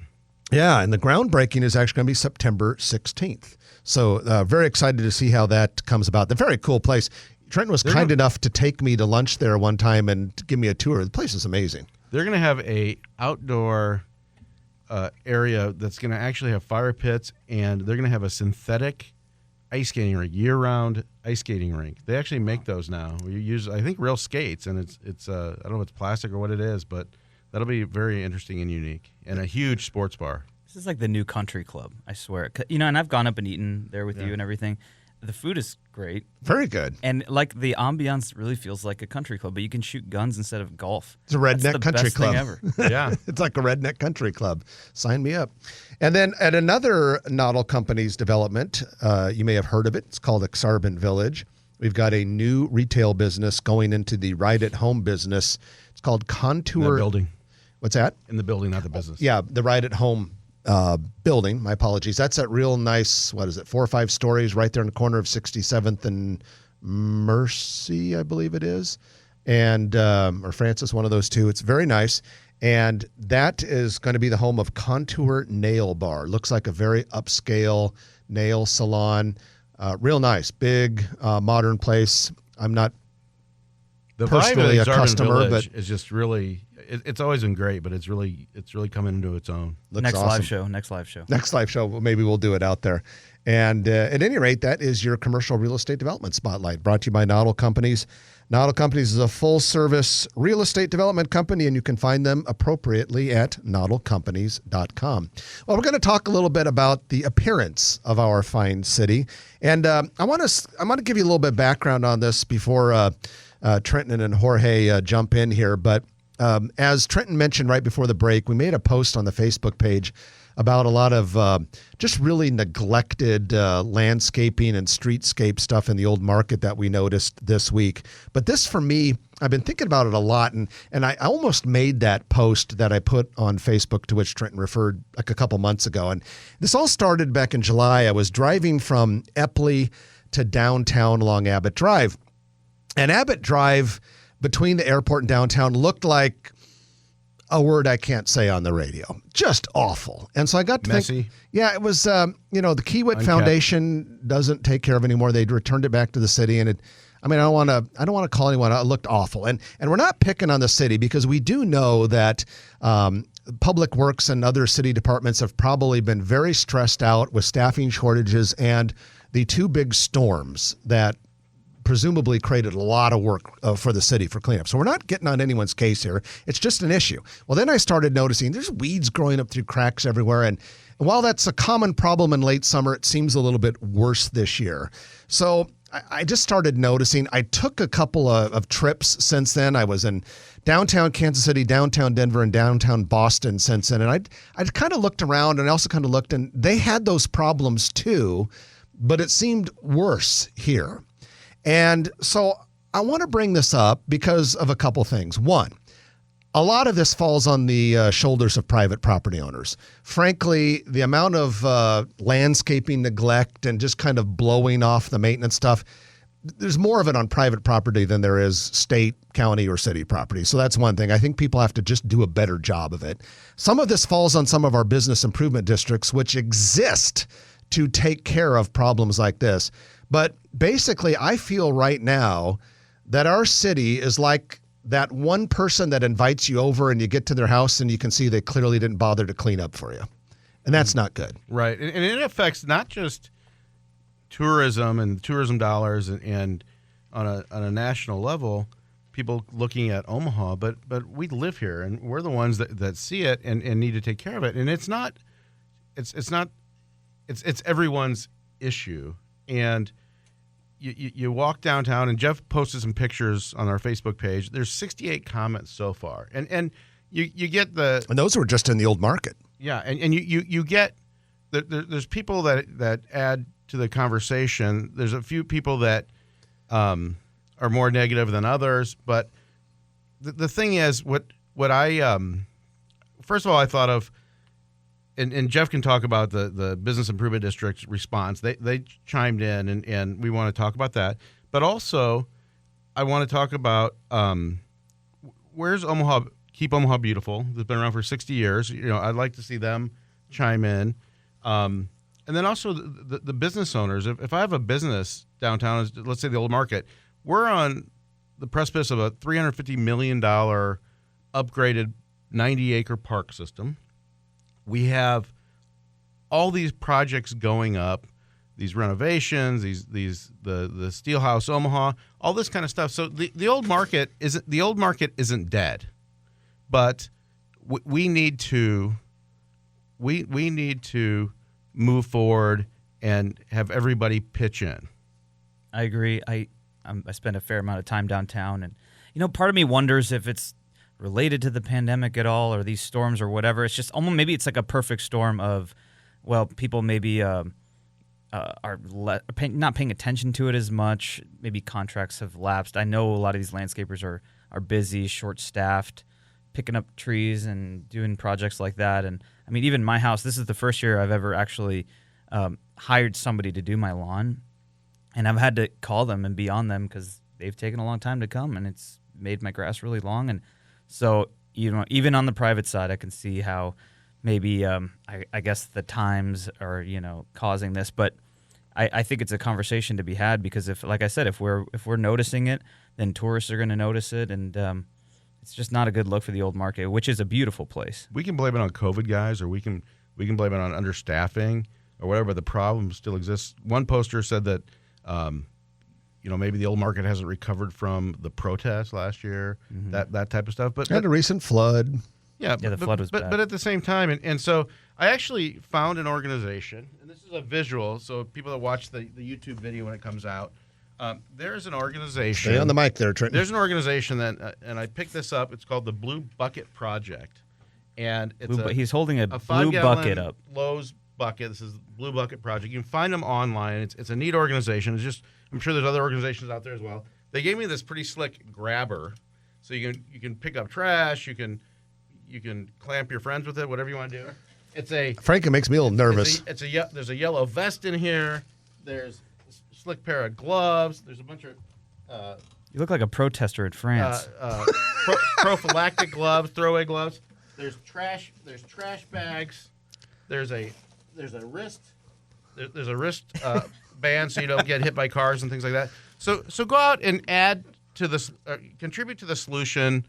Yeah, and the groundbreaking is actually going to be September 16th. So very excited to see how that comes about. The very cool place. Trenton was kind enough to take me to lunch there one time and to give me a tour. The place is amazing. They're going to have a outdoor area that's going to actually have fire pits, and they're going to have a synthetic ice skating rink, year-round ice skating rink. They actually make those now. We use, I think, real skates, and it's I don't know if it's plastic or what it is, but that'll be very interesting and unique, and a huge sports bar. This is like the new country club, I swear. And I've gone up and eaten there with you and everything. The food is great. Very good. And like the ambiance really feels like a country club, but you can shoot guns instead of golf. It's a redneck That's the country best club. thing ever. Yeah. It's like a redneck country club. Sign me up. And then at another Noddle Company's development, you may have heard of it. It's called Exarban Village. We've got a new retail business going into the ride-at-home business. It's called In Contour. the building. What's that? In the building, not the business. Yeah, the ride-at-home building. My apologies. That's that real nice, 4 or 5 stories right there in the corner of 67th and Mercy, I believe it is, and or Francis, one of those two. It's very nice. And that is going to be the home of Contour Nail Bar. Looks like a very upscale nail salon. Real nice, big, modern place. I'm not The personally vibe a at Exarban customer, Village but is just really. It's always been great, but it's really coming into its own. looks Next awesome. live show. Next live show. Next live show, maybe we'll do it out there. And at any rate, that is your commercial real estate development spotlight, brought to you by Noddle Companies. Noddle Companies is a full-service real estate development company, and you can find them appropriately at noddlecompanies.com. Well, we're going to talk a little bit about the appearance of our fine city, and I want to give you a little bit of background on this before Trenton and Jorge jump in here. But as Trenton mentioned right before the break, we made a post on the Facebook page about a lot of just really neglected landscaping and streetscape stuff in the old market that we noticed this week. But this, for me, I've been thinking about it a lot, and I almost made that post that I put on Facebook, to which Trenton referred like a couple months ago. And this all started back in July. I was driving from Epley to downtown along Abbott Drive. And Abbott Drive, between the airport and downtown, looked like a word I can't say on the radio. Just awful. And so I got to Messy. think, yeah, it was, the Kiewit Unkept. Foundation doesn't take care of it anymore. They returned it back to the city, and I don't want to call anyone out. It looked awful. And we're not picking on the city because we do know that Public Works and other city departments have probably been very stressed out with staffing shortages and the two big storms that presumably created a lot of work for the city for cleanup. So we're not getting on anyone's case here. It's just an issue. Well, then I started noticing there's weeds growing up through cracks everywhere. And while that's a common problem in late summer, it seems a little bit worse this year. So I just started noticing. I took a couple of trips since then. I was in downtown Kansas City, downtown Denver, and downtown Boston since then. And I kind of looked around, and I also kind of looked, and they had those problems too, but it seemed worse here. And so I want to bring this up because of a couple things. One, a lot of this falls on the shoulders of private property owners. Frankly, the amount of landscaping neglect and just kind of blowing off the maintenance stuff, there's more of it on private property than there is state, county, or city property. So that's one thing. I think people have to just do a better job of it. Some of this falls on some of our business improvement districts, which exist to take care of problems like this. But basically, I feel right now that our city is like that one person that invites you over and you get to their house and you can see they clearly didn't bother to clean up for you. And that's not good. Right. And it affects not just tourism and tourism dollars and on a national level, people looking at Omaha, but we live here and we're the ones that see it and need to take care of it. And it's everyone's issue. And you walk downtown, and Jeff posted some pictures on our Facebook page. There's 68 comments so far, and you get and those were just in the old market. Yeah, and you get there's people that add to the conversation. There's a few people that are more negative than others, but the thing is, what I first of all I thought of. And Jeff can talk about the Business Improvement District's response. They chimed in, and we want to talk about that. But also, I want to talk about where's Omaha, Keep Omaha Beautiful. It's been around for 60 years. I'd like to see them chime in. And then also the business owners. If I have a business downtown, let's say the Old Market, we're on the precipice of a $350 million upgraded 90-acre park system. We have all these projects going up, these renovations, the Steelhouse Omaha, all this kind of stuff. So the old market isn't dead, but we need to move forward and have everybody pitch in. I agree. I spend a fair amount of time downtown, and part of me wonders if it's related to the pandemic at all, or these storms or whatever. It's just almost maybe it's like a perfect storm of, well, people maybe are not paying attention to it as much. Maybe contracts have lapsed. I know a lot of these landscapers are busy, short-staffed, picking up trees and doing projects like that. And I mean, even my house, this is the first year I've ever actually hired somebody to do my lawn, and I've had to call them and be on them because they've taken a long time to come, and it's made my grass really long. And so, even on the private side, I can see how maybe I guess the times are causing this, but I think it's a conversation to be had because like I said, if we're noticing it, then tourists are going to notice it, and it's just not a good look for the old market, which is a beautiful place. We can blame it on COVID, guys, or we can blame it on understaffing or whatever. The problem still exists. One poster said that maybe the old market hasn't recovered from the protests last year, that type of stuff. But had a recent flood. Yeah, the flood was bad. But at the same time, and so I actually found an organization, and this is a visual, so people that watch the YouTube video when it comes out, there's an organization. Stay on the mic there, Trenton. There's an organization that, and I picked this up. It's called the Blue Bucket Project, and it's he's holding a blue 5-gallon bucket up. Lowe's bucket. This is the Blue Bucket Project. You can find them online. It's a neat organization. It's just, I'm sure there's other organizations out there as well. They gave me this pretty slick grabber, so you can pick up trash. You can clamp your friends with it, whatever you want to do. Frank, it makes me a little nervous. There's a yellow vest in here. There's a slick pair of gloves. There's a bunch of you look like a protester in France. Prophylactic gloves, throwaway gloves. There's trash bags. There's a wrist. There's a wrist band so you don't get hit by cars and things like that. So go out and add to this, contribute to the solution.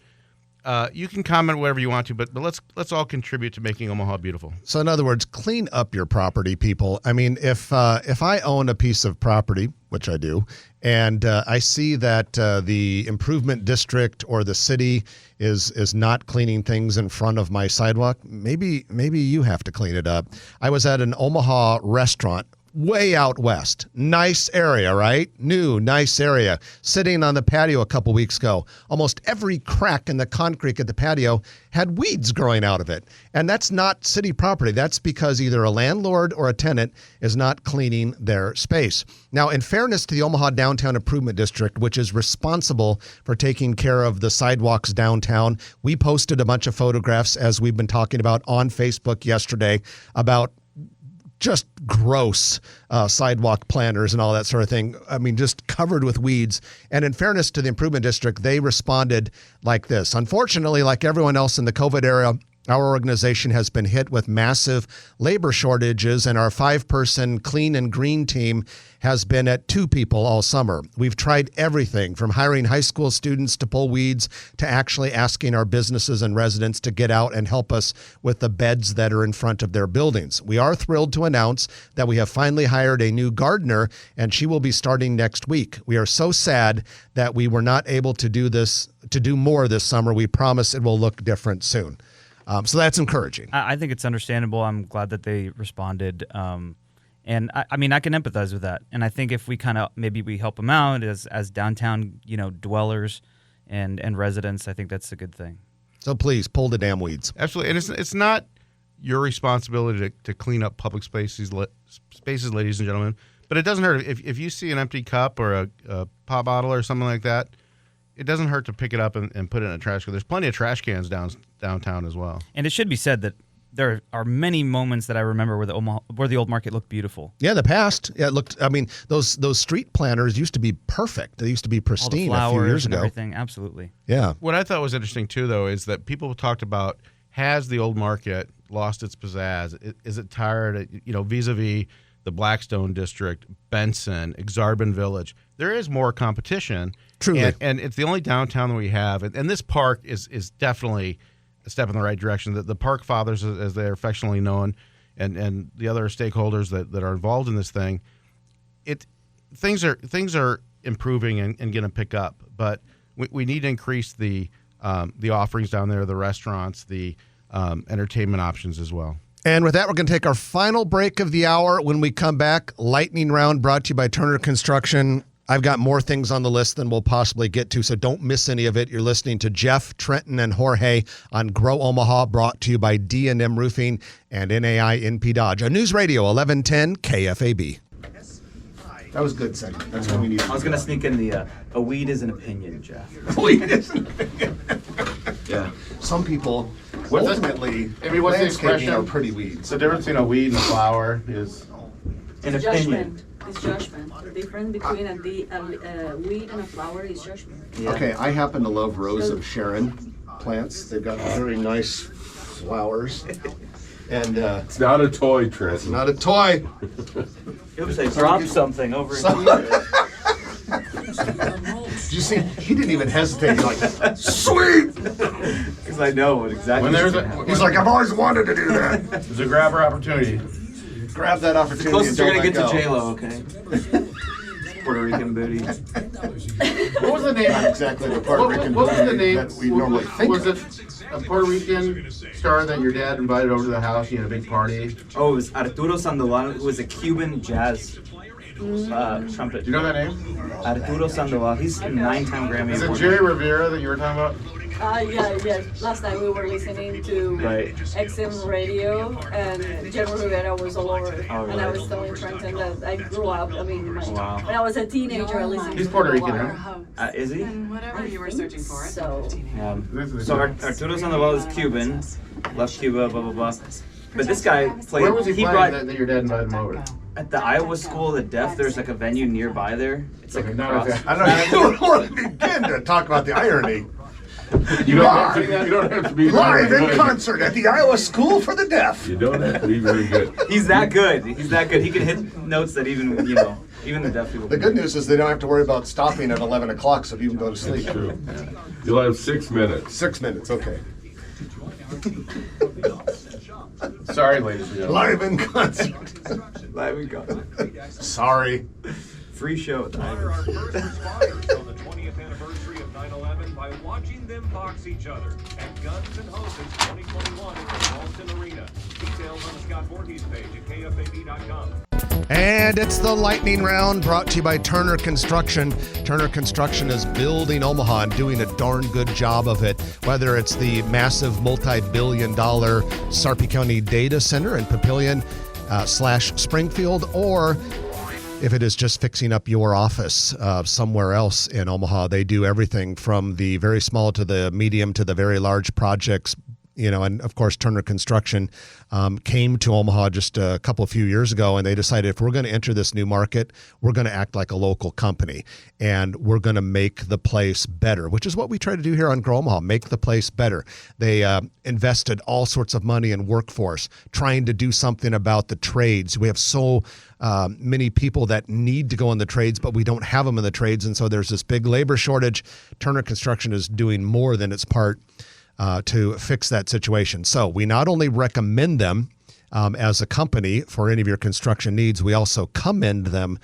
You can comment whatever you want to, but let's all contribute to making Omaha beautiful. So in other words, clean up your property, people. I mean, if I own a piece of property, which I do, and I see that the improvement district or the city is not cleaning things in front of my sidewalk, maybe you have to clean it up. I was at an Omaha restaurant way out west. Nice area, right? New, nice area. Sitting on the patio a couple weeks ago. Almost every crack in the concrete at the patio had weeds growing out of it. And that's not city property. That's because either a landlord or a tenant is not cleaning their space. Now, in fairness to the Omaha Downtown Improvement District, which is responsible for taking care of the sidewalks downtown, we posted a bunch of photographs, as we've been talking about, on Facebook yesterday about just gross sidewalk planters and all that sort of thing. I mean, just covered with weeds. And in fairness to the Improvement District, they responded like this. Unfortunately, like everyone else in the COVID era, our organization has been hit with massive labor shortages, and our 5-person clean and green team has been at 2 people all summer. We've tried everything from hiring high school students to pull weeds to actually asking our businesses and residents to get out and help us with the beds that are in front of their buildings. We are thrilled to announce that we have finally hired a new gardener, and she will be starting next week. We are so sad that we were not able to do more this summer. We promise it will look different soon. So that's encouraging. I think it's understandable. I'm glad that they responded. And I mean, I can empathize with that. And I think if we maybe we help them out as downtown, dwellers and residents, I think that's a good thing. So please pull the damn weeds. Absolutely. And it's not your responsibility to clean up public spaces, ladies and gentlemen. But it doesn't hurt. If you see an empty cup or a pop bottle or something like that, it doesn't hurt to pick it up and put it in a trash can. There's plenty of trash cans downtown as well. And it should be said that there are many moments that I remember where the old market looked beautiful. Yeah, the past. Yeah, it looked. I mean, those street planters used to be perfect. They used to be pristine a few years ago. Everything, absolutely. Yeah. What I thought was interesting too, though, is that people talked about, has the old market lost its pizzazz? Is it tired? Vis-a-vis the Blackstone District, Benson, Exarban Village. There is more competition. Truly. And it's the only downtown that we have. And this park is definitely a step in the right direction. The Park Fathers, as they're affectionately known, and the other stakeholders that are involved in this thing, things are improving and going to pick up. But we need to increase the offerings down there, the restaurants, the entertainment options as well. And with that, we're going to take our final break of the hour. When we come back, lightning round brought to you by Turner Construction. I've got more things on the list than we'll possibly get to, so don't miss any of it. You're listening to Jeff, Trenton, and Jorge on Grow Omaha, brought to you by D&M Roofing and NAI NP Dodge on News Radio 1110 KFAB. That was good segment. That's what we need. I was gonna sneak in the a weed is an opinion, Jeff. Weed is an opinion. Yeah. Some people What's ultimately Maybe what's the landscaping expression? are pretty weeds. The difference between a weed and a flower is An opinion. Judgment. It's judgment. The difference between a weed and a flower is judgment. Yeah. Okay, I happen to love Rose of Sharon plants. They've got very nice flowers. And It's not a toy, Trent. it's not a toy. Oops, I dropped something over here. Did you see? He didn't even hesitate. He's like, sweet! Because I know what exactly. when there's He's like, I've always wanted to do that. there's a grabber opportunity. Grab that opportunity. Closest and you're don't gonna let get to go. J-Lo, okay? Puerto Rican booty. What was the name? Not exactly the Puerto Rican What was the booty name? that we normally think Was of. it a Puerto Rican star that your dad invited over to the house? You had a big party. Oh, it was Arturo Sandoval, who was a Cuban jazz trumpet. Do you know that name? Arturo Sandoval. He's a 9-time Grammy Is it award Jerry winner. Rivera that you were talking about? Yeah. Last night we were listening to Right. XM radio, and Jerry Rivera was all over. Oh, And I really? was telling Trenton that I grew up. I mean, Wow. when I was a teenager, I listened He's to Puerto him a Rican, lot. huh? Is he? Whatever you were searching for. So, So Arturo Sandoval is Cuban, left Cuba, blah blah blah. But this guy played. Where was he playing brought that your dad invited him over? at the Iowa School of the Deaf. There's like a venue nearby there. It's like Okay, a not cross. okay. I don't know where to begin to talk about the irony. You don't have to be Live very in good. concert at the Iowa School for the Deaf. You don't have to be very good. He's that good. He's that good. He can hit notes that even the deaf people. The good news is they don't have to worry about stopping at 11 o'clock so people can go to sleep. True. You'll have 6 minutes. 6 minutes, okay. Sorry, ladies and gentlemen. Live in concert. Live we go. Sorry. Free show. Honor our first responders on the 20th anniversary of 9/11 by watching them box each other at Guns N' Hoses 2021 at the Boston Arena. Details on the Scott Voorhees page at kfab.com. And it's the lightning round brought to you by Turner Construction. Turner Construction is building Omaha and doing a darn good job of it. Whether it's the massive multi-billion-dollar Sarpy County data center in Papillion / Springfield, or if it is just fixing up your office somewhere else in Omaha. They do everything from the very small to the medium to the very large projects. And of course, Turner Construction came to Omaha just a few years ago, and they decided if we're going to enter this new market, we're going to act like a local company, and we're going to make the place better, which is what we try to do here on Grow Omaha, make the place better. They invested all sorts of money in workforce, trying to do something about the trades. We have so many people that need to go in the trades, but we don't have them in the trades, and so there's this big labor shortage. Turner Construction is doing more than its part to fix that situation. So we not only recommend them as a company for any of your construction needs, we also commend them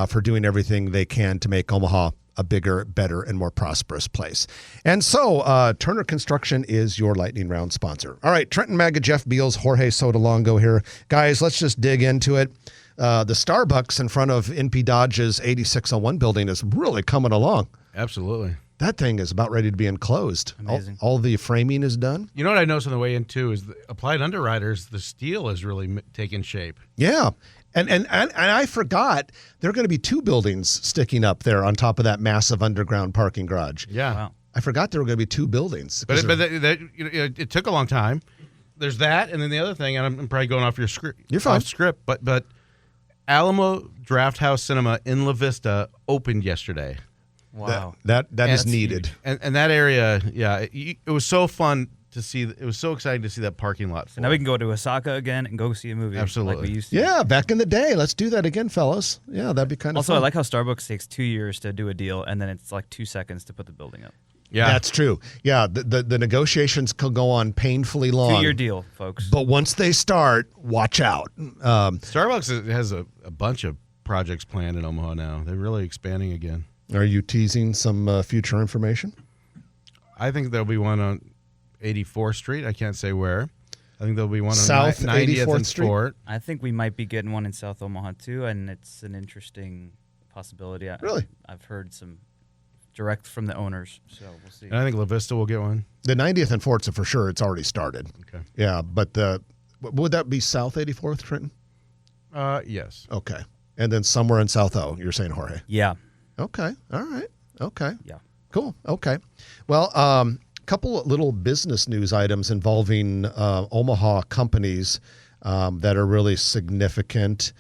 for doing everything they can to make Omaha a bigger, better, and more prosperous place. And so Turner Construction is your lightning round sponsor. All right, Trenton Magga, Jeff Beals, Jorge Sotolongo here. Guys, let's just dig into it. The Starbucks in front of NP Dodge's 8601 building is really coming along. Absolutely. That thing is about ready to be enclosed. Amazing. All the framing is done. You know what I noticed on the way in too is the Applied Underwriters. The steel is really taking shape. Yeah. And I forgot there are going to be 2 buildings sticking up there on top of that massive underground parking garage. Yeah. Wow. I forgot there were going to be 2 buildings. But it took a long time. There's that, and then the other thing, and I'm probably going off your script. You're fine. Off script, but Alamo Draft House Cinema in La Vista opened yesterday. Wow. That is That's needed. And that area, yeah, it was so fun to see. It was so exciting to see that parking lot. So now we can go to Osaka again and go see a movie. Absolutely. Like we used to. Yeah, back in the day. Let's do that again, fellas. Yeah, that'd be kind of Also, fun. I like how Starbucks takes 2 years to do a deal, and then it's like 2 seconds to put the building up. Yeah, That's true. Yeah, the negotiations could go on painfully long. 2-year deal, folks. But once they start, watch out. Starbucks has a bunch of projects planned in Omaha now. They're really expanding again. Are you teasing some future information? I think there'll be one on 84th Street. I can't say where. I think there'll be one on South 90th 84th and Street? Sport. I think we might be getting one in South Omaha too, and it's an interesting possibility. Really? I've heard some direct from the owners, so we'll see. And I think La Vista will get one. The 90th and Fort's for sure. It's already started. Okay. Yeah, but would that be South 84th, Trenton? Yes. Okay. And then somewhere in South O, you're saying, Jorge? Yeah. Okay. All right. Okay. Yeah. Cool. Okay. Well, couple of little business news items involving Omaha companies that are really significant.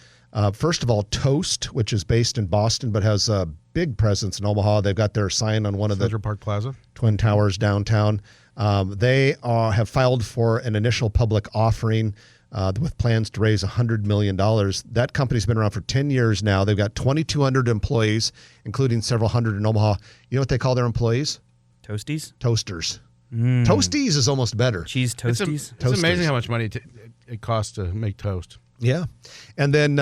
First of all, Toast, which is based in Boston but has a big presence in Omaha. They've got their sign on one of the Central Park Plaza. Twin Towers downtown. They have filed for an initial public offering with plans to raise $100 million. That company's been around for 10 years now. They've got 2,200 employees, including several hundred in Omaha. You know what they call their employees? Toasties? Toasters. Toasties is almost better. Cheese toasties? It's amazing how much money it costs to make toast. Yeah. And then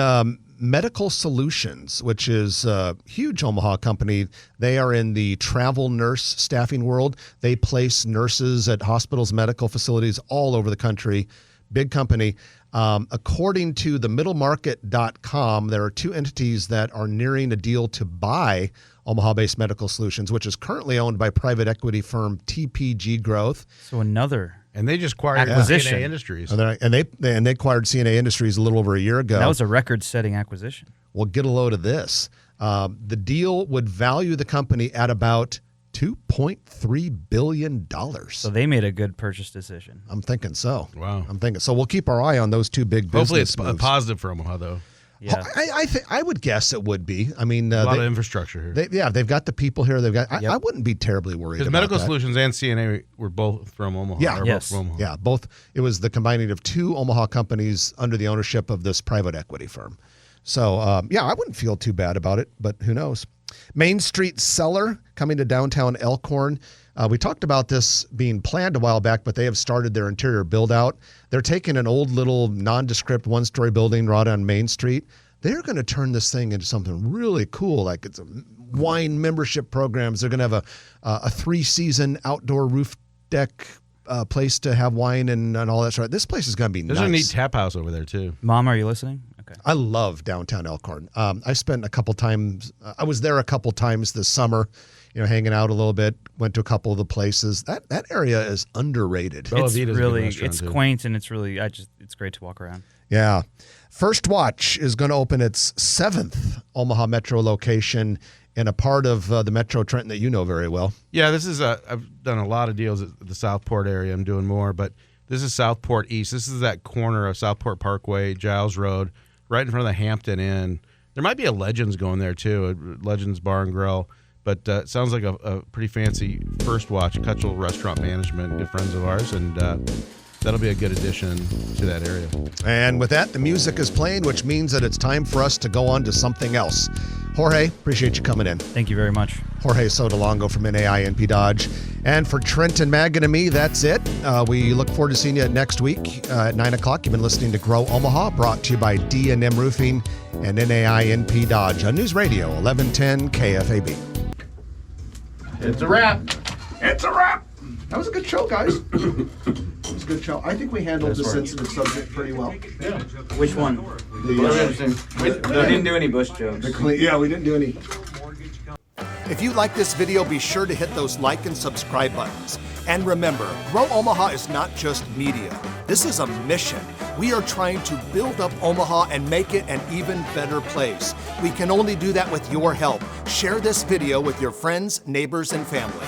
Medical Solutions, which is a huge Omaha company. They are in the travel nurse staffing world. They place nurses at hospitals, medical facilities all over the country. Big company. According to the middlemarket.com, there are 2 entities that are nearing a deal to buy Omaha-based Medical Solutions, which is currently owned by private equity firm TPG Growth. So another. And they just acquired Acquisition. CNA Industries. And they acquired CNA Industries a little over a year ago. That was a record-setting acquisition. Well, get a load of this. The deal would value the company at about $2.3 billion. So they made a good purchase decision. I'm thinking so. Wow. I'm thinking. So we'll keep our eye on those 2 big business Hopefully it's moves. positive for Omaha, though. Yeah. I would guess it would be. I mean, A lot of infrastructure here. they've got the people here. They've got. Yep. I wouldn't be terribly worried Because about Medical that. Solutions and CNA were both from Omaha. Yeah. Or Yes. both from Omaha. Yeah, both. It was the combining of two Omaha companies under the ownership of this private equity firm. So, I wouldn't feel too bad about it, but who knows? Main Street Cellar coming to downtown Elkhorn. We talked about this being planned a while back, but they have started their interior build out. They're taking an old little nondescript one-story building right on Main Street. They're going to turn this thing into something really cool, like it's a wine membership programs. They're going to have a 3-season outdoor roof deck place to have wine and all that sort of. This place is going to be There's nice. a neat tap house over there, too. Mom, are you listening? Okay. I love downtown Elkhorn. I spent a couple times. I was there a couple times this summer. Hanging out a little bit. Went to a couple of the places. That area is underrated. Bella It's Vita's a good really, restaurant, it's too. quaint and it's really, it's great to walk around. Yeah. First Watch is going to open its 7th Omaha Metro location in a part of the Metro Trenton that you know very well. Yeah, this is I've done a lot of deals at the Southport area. I'm doing more, but this is Southport East. This is that corner of Southport Parkway, Giles Road, right in front of the Hampton Inn. There might be a Legends going there too, a Legends Bar and Grill. But it sounds like a pretty fancy First Watch, Cutchell Restaurant Management, good friends of ours, and that'll be a good addition to that area. And with that, the music is playing, which means that it's time for us to go on to something else. Jorge, appreciate you coming in. Thank you very much. Jorge Sotolongo from NAI NP Dodge. And for Trenton, Magan, and me, that's it. We look forward to seeing you next week at 9 o'clock. You've been listening to Grow Omaha, brought to you by D&M Roofing and NAI NP Dodge on News Radio 1110 KFAB. It's a wrap. It's a wrap. That was a good show, guys. It was a good show. I think we handled the sensitive subject pretty well. Which one? We didn't do any Bush jokes. Yeah, we didn't do any. If you like this video, be sure to hit those like and subscribe buttons. And remember, Grow Omaha is not just media. This is a mission. We are trying to build up Omaha and make it an even better place. We can only do that with your help. Share this video with your friends, neighbors, and family.